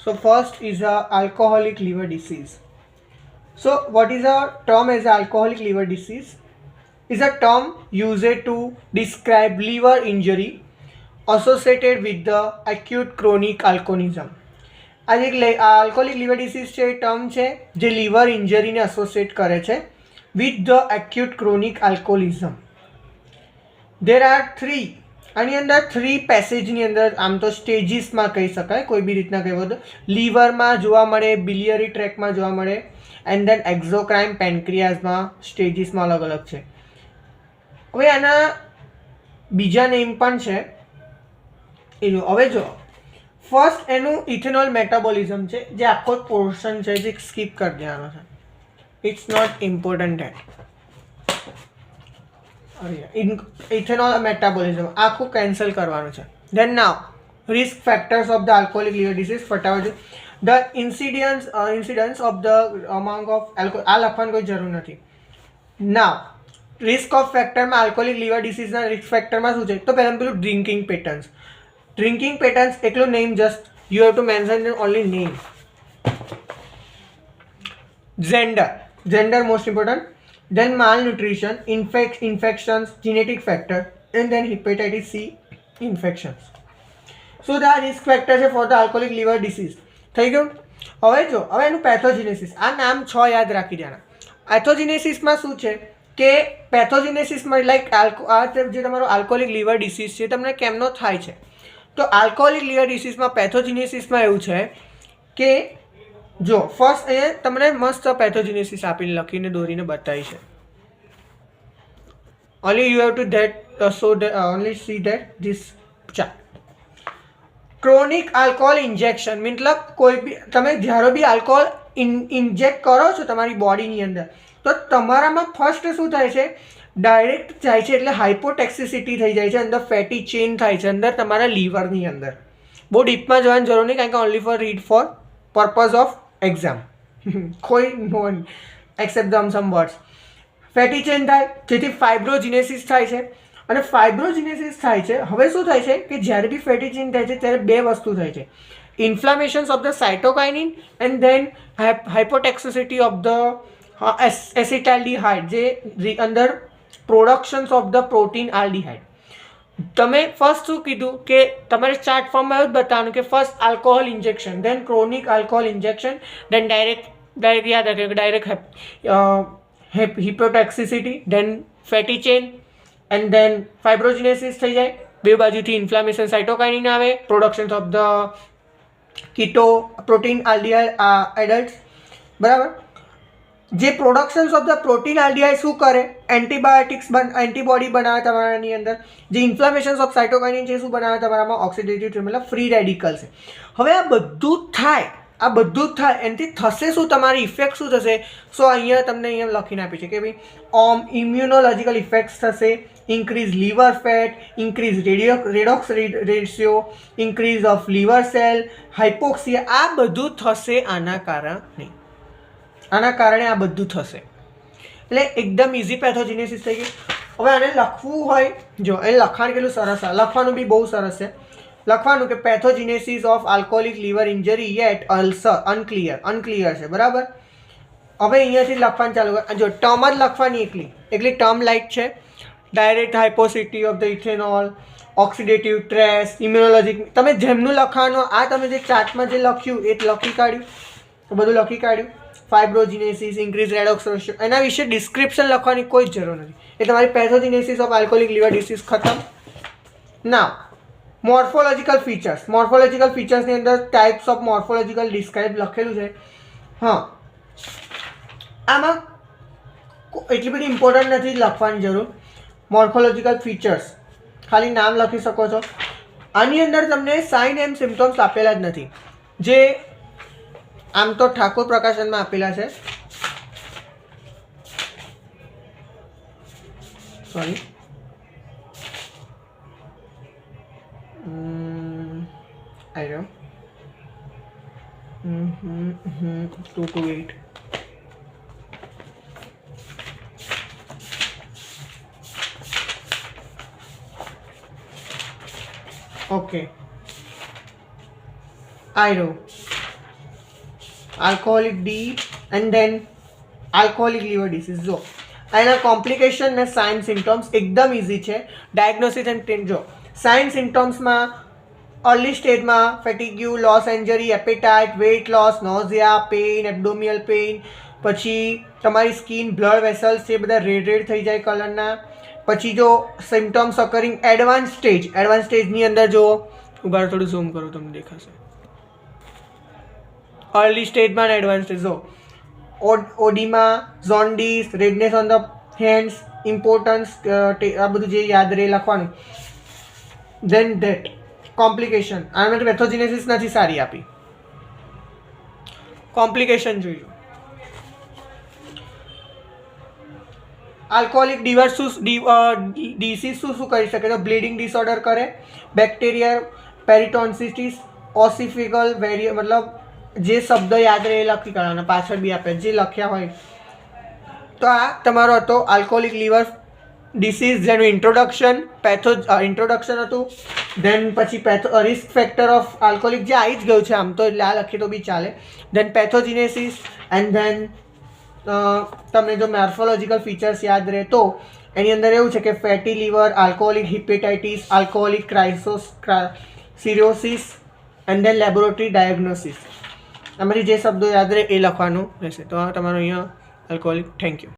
So first is a alcoholic liver disease. So what is a term as alcoholic liver disease? Is a term used to describe liver injury associated with the acute chronic alcoholism. આ જે alcoholic liver disease છે એ term છે જે liver ઇન્જરીને associate કરે છે with the acute chronic alcoholism. There are three, આની અંદર three પેસેજની અંદર આમ તો સ્ટેજીસમાં કહી શકાય, કોઈ બી રીતના કહેવો તો લીવરમાં જોવા મળે, બિલિયરી ટ્રેકમાં જોવા મળે, એન્ડ દેન એક્ઝોક્રાઇન પેન્ક્રિયાઝમાં સ્ટેજીસમાં અલગ અલગ છે. હવે આના બીજા નેમ પણ છે એ જો. હવે જો ફર્સ્ટ એનું ઇથેનોલ મેટાબોલિઝમ છે, જે આખો પોર્શન છે જે સ્કીપ કરી દેવાનો છે. It's not important at. Ethanol metabolism આખું કેન્સલ કરવાનું છે. Then now risk factors of the alcoholic liver disease ફટાફટ. The incidence of the amount of alcohol, આ લખવાની કોઈ જરૂર નથી. નાવ રિસ્ક ઓફ ફેક્ટરમાં આલ્કોહોલિક લીવર ડિસીઝના રિસ્ક ફેક્ટરમાં શું છે? તો પહેલાં પેલું ડ્રિંકિંગ પેટર્ન્સ. Drinking patterns, એકલું name, just you have to mention only name. Gender most important. Then malnutrition, infections, genetic factor, and then hepatitis C infections. So the risk factor છે for the alcoholic liver disease. થઈ ગયું? હવે જો, હવે એનું પેથોજિનેસિસ, આ નામ 6 યાદ રાખી દેવાના. પેથોજિનેસિસમાં શું છે કે પેથોજિનેસિસમાં લાઈક આ જે તમારો આલ્કોહોલિક લીવર ડિસીઝ છે તમને કેમનો થાય છે? તો આલ્કોહોલિક લીવર ડિસીઝમાં પેથોજિનેસિસમાં એવું છે કે જો ફર્સ્ટ અહીંયા તમને મસ્ત પેથોજિનેસિસ આપીને લખીને દોરીને બતાવી છે. Only you have to that so only C that this chart. Chronic alcohol injection મતલબ કોઈ બી તમે જ્યારે બી આલ્કોહોલ ઇન્જેક્ટ કરો છો તમારી બોડીની અંદર, તો તમારામાં ફર્સ્ટ શું થાય છે? ડાયરેક્ટ જાય છે એટલે હાઇપોટેક્સિસિટી થઈ જાય છે, અંદર ફેટી ચેન થાય છે અંદર તમારા લીવરની અંદર. બહુ ડીપમાં જવાની જરૂર નહીં, કારણ કે only for read for purpose of exam, કોઈ નો એક્સેપ્ટ ધમ સમ વર્ડ્સ. ફેટી ચેન થાય જેથી ફાઇબ્રોજિનેસિસ થાય છે. અને ફાઇબ્રોજિનેસિસ થાય છે, હવે શું થાય છે કે જ્યારે બી ફેટી ચેન થાય છે ત્યારે બે વસ્તુ થાય છે: inflammations of the cytokinin and then hepatotoxicity of the acetaldehyde, જે અંદર productions of the protein aldehyde. તમે ફર્સ્ટ શું કીધું કે તમારે ચાર્ટ ફોર્મમાં એવું જ બતાવવાનું કે first alcohol injection, then chronic alcohol injection, then direct યાદ રાખે direct hepatotoxicity, then fatty change, and then fibrogenesis થઈ જાય. બે બાજુથી ઇન્ફ્લામેશન, સાઇટોકાઇનિન આવે, productions of the keto protein aldehyde adduct. બરાબર? જે productions of the protein aldehyde શું કરે? એન્ટીબોડી બનાવે તમારાની અંદર. જે ઇન્ફ્લામેશન્સ ઓફ સાઇટોકાઇનિન છે શું બનાવે તમારામાં? ઓક્સિડેટિવ મતલબ ફ્રી રેડિકલ્સ છે. હવે આ બધું થાય, આ બધું જ થાય, એનાથી થશે શું? તમારી ઇફેક્ટ શું થશે? સો અહીંયા તમને અહીંયા લખીને આપી છે કે ભાઈ ઇમ્યુનોલોજીકલ ઇફેક્ટ્સ થશે, increase liver fat, increase redox ratio, increase of liver cell, hypoxia. આ બધું થશે આના કારણે. આના કારણે આ બધું થશે. એટલે એકદમ ઇઝી પેથોજિનેસિસ થઈ ગઈ. હવે આને લખવું હોય, જો એ લખાણ કેટલું સરસ છે, લખવાનું બી બહુ સરસ છે. લખવાનું કે pathogenesis of alcoholic liver injury yet ulcer unclear છે. બરાબર? હવે અહીંયાથી લખવાનું ચાલુ કર. જો ટર્મ જ લખવાની એકલી ટર્મ લાઈક છે: direct hepatotoxicity of the ethanol, oxidative stress, immunologic. તમે જેમનું લખવાનું, આ તમે જે ચાર્ટમાં જે લખ્યું એ લખી કાઢ્યું, તો બધું લખી કાઢ્યું. ફાઇબ્રોજિનેસિસ, ઇન્ક્રીઝ રેડોક્સ રેશિયો, એના વિશે ડિસ્ક્રિપ્શન લખવાની કોઈ જરૂર નથી. એ તમારી પેથોજિનેસિસ ઓફ આલ્કોહોલિક લીવર ડિસીઝ ખતમ. નાવ મોર્ફોલોજીકલ ફીચર્સ. મોર્ફોલોજીકલ ફીચર્સની અંદર ટાઈપ્સ ઓફ મોર્ફોલોજીકલ ડિસ્ક્રાઇબ લખેલું છે. હા, આમાં એટલી બધી ઇમ્પોર્ટન્ટ નથી લખવાની જરૂર. મોર્ફોલોજીકલ ફીચર્સ ખાલી નામ લખી શકો છો. આની અંદર તમને સાઇન એન્ડ સિમ્પટમ્સ આપેલા જ નથી, જે આમ તો ઠાકોર પ્રકાશનમાં આપેલા છે. સોરી, આઈ રહ્યો 228. ઓકે, આઈ રહ્યો alcoholic D and then alcoholic liver disease. જો એના કોમ્પ્લિકેશન ને સાઇન સિમ્ટમ્સ એકદમ ઇઝી છે. Diagnosis and treatment. જો સાઇન સિમ્ટમ્સમાં અર્લી સ્ટેજમાં fatigue, loss angry, appetite, weight loss, nausea, pain, abdominal pain, પછી તમારી સ્કિન, બ્લડ વેસલ્સ છે બધા રેડ રેડ થઈ જાય કલરના. પછી જો સિમ્ટમ્સ અકરિંગ એડવાન્સ સ્ટેજની અંદર જો ઉભાર થોડું ઝૂમ કરો તમને દેખાશે. અર્લી સ્ટેજમાં ને એડવાન્સ સ્ટેજ. જો ઓડીમાં jaundice, redness on the hands, importance, આ બધું જે યાદ રહે લખવાનું. Then that complication. આમાં પેથોજિનેસિસ નથી સારી આપી. કોમ્પ્લિકેશન જોઈજો. આલ્કોહોલિક ડિસીઝ શું કરી શકે? તો બ્લીડિંગ ડિસઓર્ડર કરે, બેક્ટેરિયા પેરિટોન્સિટિસ, ઓસિફિકલ વેરિય, મતલબ જે શબ્દ યાદ રહે એ લખી કાઢવાના, પાછળ બી આપે જે લખ્યા હોય. તો આ તમારો હતો આલ્કોહોલિક લીવર ડિસીઝ, જેનું ઇન્ટ્રોડક્શન હતું. ધેન પછી રિસ્ક ફેક્ટર ઓફ આલ્કોહોલિક જે આવી જ ગયું છે આમ તો, એટલે આ લખીએ તો બી ચાલે. ધેન પેથોજિનેસિસ એન્ડ ધેન તમને જો મોર્ફોલોજીકલ ફીચર્સ યાદ રહે તો એની અંદર એવું છે કે fatty liver, alcoholic hepatitis, alcoholic cirrhosis and then laboratory diagnosis. આમાંથી જે શબ્દો યાદ રહે એ લખવાનું રહેશે. તો આ તમારો અહીંયા આલ્કોહોલિક. Thank you.